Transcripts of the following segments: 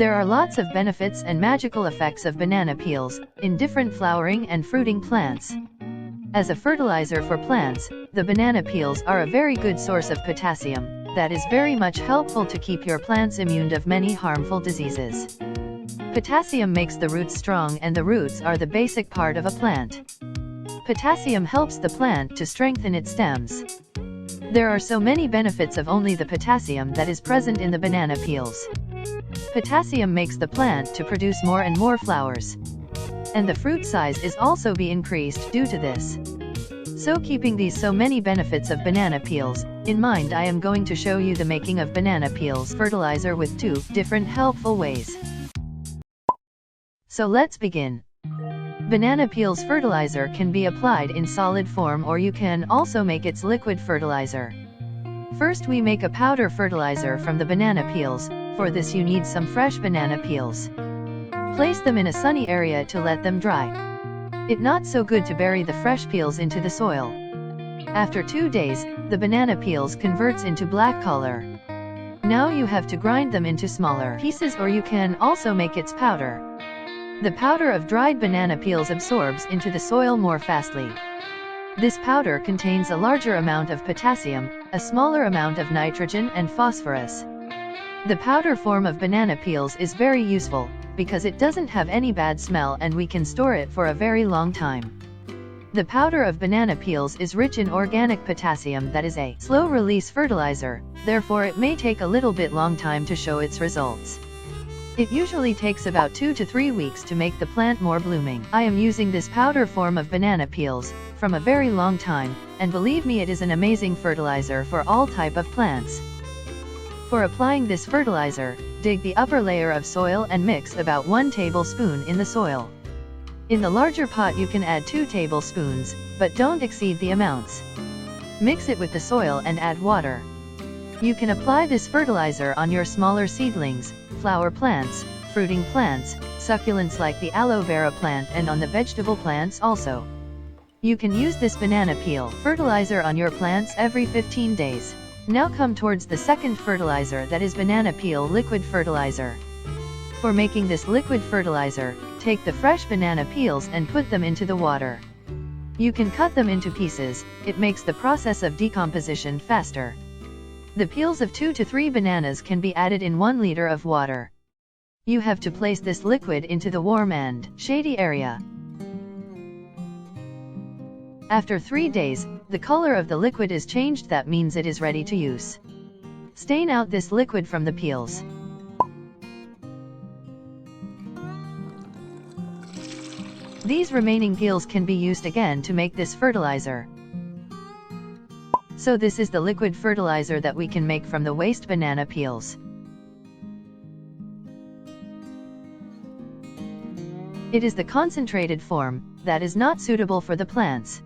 There are lots of benefits and magical effects of banana peels in different flowering and fruiting plants. As a fertilizer for plants, the banana peels are a very good source of potassium that is very much helpful to keep your plants immune of many harmful diseases. Potassium makes the roots strong, and the roots are the basic part of a plant. Potassium helps the plant to strengthen its stems. There are so many benefits of only the potassium that is present in the banana peels. Potassium makes the plant to produce more and more flowers. And the fruit size is also be increased due to this. So keeping these so many benefits of banana peels in mind, I am going to show you the making of banana peels fertilizer with 2 different helpful ways. So let's begin. Banana peels fertilizer can be applied in solid form, or you can also make its liquid fertilizer. First, we make a powder fertilizer from the banana peels. For this you need some fresh banana peels. Place them in a sunny area to let them dry. It's not so good to bury the fresh peels into the soil. After 2 days, the banana peels converts into black color. Now you have to grind them into smaller pieces, or you can also make its powder. The powder of dried banana peels absorbs into the soil more fastly. This powder contains a larger amount of potassium, a smaller amount of nitrogen and phosphorus. The powder form of banana peels is very useful, because it doesn't have any bad smell and we can store it for a very long time. The powder of banana peels is rich in organic potassium that is a slow-release fertilizer, therefore it may take a little bit long time to show its results. It usually takes about 2 to 3 weeks to make the plant more blooming. I am using this powder form of banana peels from a very long time, and believe me, it is an amazing fertilizer for all type of plants. For applying this fertilizer, dig the upper layer of soil and mix about 1 tablespoon in the soil. In the larger pot you can add 2 tablespoons, but don't exceed the amounts. Mix it with the soil and add water. You can apply this fertilizer on your smaller seedlings, flower plants, fruiting plants, succulents like the aloe vera plant, and on the vegetable plants also. You can use this banana peel fertilizer on your plants every 15 days. Now come towards the second fertilizer, that is banana peel liquid fertilizer. For making this liquid fertilizer, take the fresh banana peels and put them into the water. You can cut them into pieces, it makes the process of decomposition faster. The peels of 2 to 3 bananas can be added in 1 liter of water. You have to place this liquid into the warm and shady area. After 3 days, the color of the liquid is changed, that means it is ready to use. Stain out this liquid from the peels. These remaining peels can be used again to make this fertilizer. So this is the liquid fertilizer that we can make from the waste banana peels. It is the concentrated form that is not suitable for the plants.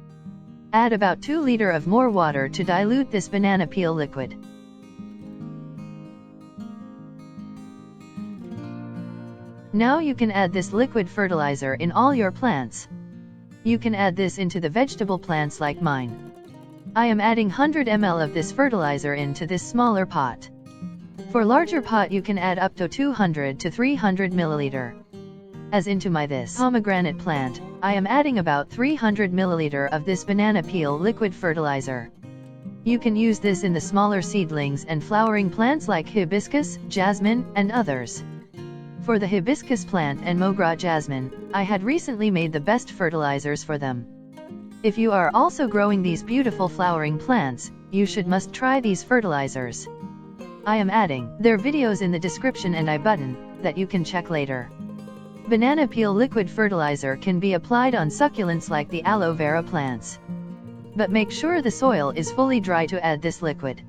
Add about 2 liters of more water to dilute this banana peel liquid. Now you can add this liquid fertilizer in all your plants. You can add this into the vegetable plants like mine. I am adding 100 ml of this fertilizer into this smaller pot. For larger pot you can add up to 200 to 300 milliliter. As into my this pomegranate plant, I am adding about 300 milliliter of this banana peel liquid fertilizer. You can use this in the smaller seedlings and flowering plants like hibiscus, jasmine, and others. For the hibiscus plant and mogra jasmine, I had recently made the best fertilizers for them. If you are also growing these beautiful flowering plants, you must try these fertilizers. I am adding their videos in the description and I button, that you can check later. Banana peel liquid fertilizer can be applied on succulents like the aloe vera plants. But make sure the soil is fully dry to add this liquid.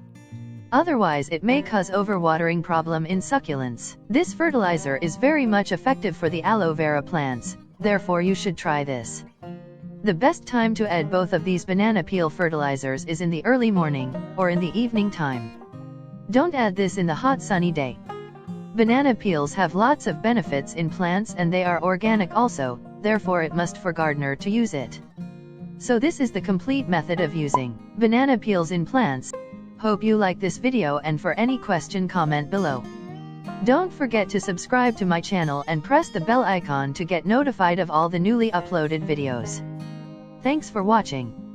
Otherwise it may cause overwatering problem in succulents. This fertilizer is very much effective for the aloe vera plants, therefore you should try this. The best time to add both of these banana peel fertilizers is in the early morning, or in the evening time. Don't add this in the hot sunny day. Banana peels have lots of benefits in plants and they are organic also, therefore it must for gardener to use it. So this is the complete method of using banana peels in plants. Hope you like this video, and for any question comment below. Don't forget to subscribe to my channel and press the bell icon to get notified of all the newly uploaded videos. Thanks for watching.